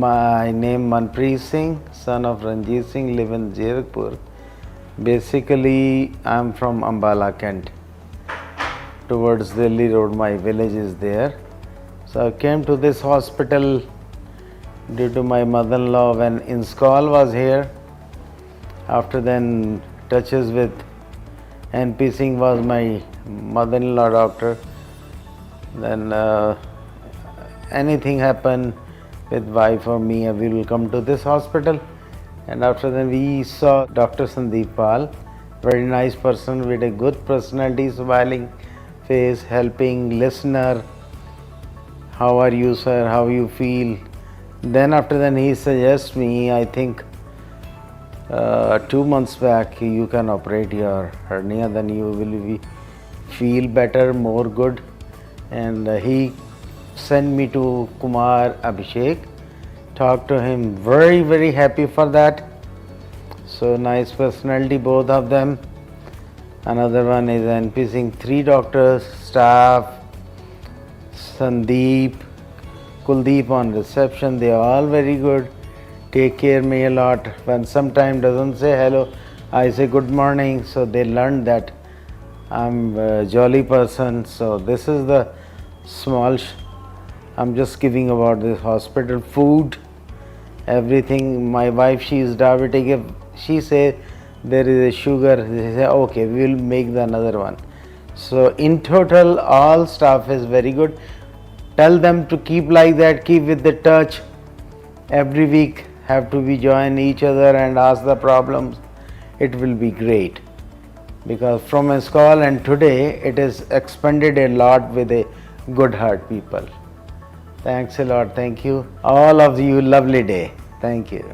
My name Manpreet Singh, son of Ranjit Singh, live in Zirakpur. Basically, I'm from Ambala, Kent. Towards Delhi Road, my village is there. So I came to this hospital due to my mother-in-law when Inskal was here. After then, touches with NP Singh was my mother-in-law doctor. Then anything happen with wife or me, we will come to this hospital. And after that, we saw Dr. Sandeep Pal, very nice person with a good personality, smiling face, helping listener. How are you, sir? How you feel? Then after that, he suggests me, I think 2 months back, you can operate your hernia, then you will feel better, more good. And he sent me to Kumar Abhishek. Talked to him, very happy for that. So nice personality, both of them. Another one is NP Singh, 3 doctors, staff, Sandeep, Kuldeep on reception, they are all very good. Take care me a lot. When sometime doesn't say hello, I say good morning. So they learned that I'm a jolly person. So this is the small, I'm just giving about this hospital. Food, everything. My wife, she is diabetic. If she say there is a sugar, they say okay, we will make the another one. So in total, all staff is very good. Tell them to keep like that, keep with the touch. Every week have to be join each other and ask the problems. It will be great. Because from a school and today, it is expanded a lot with a good heart people. Thanks a lot. Thank you. All of you, lovely day. Thank you.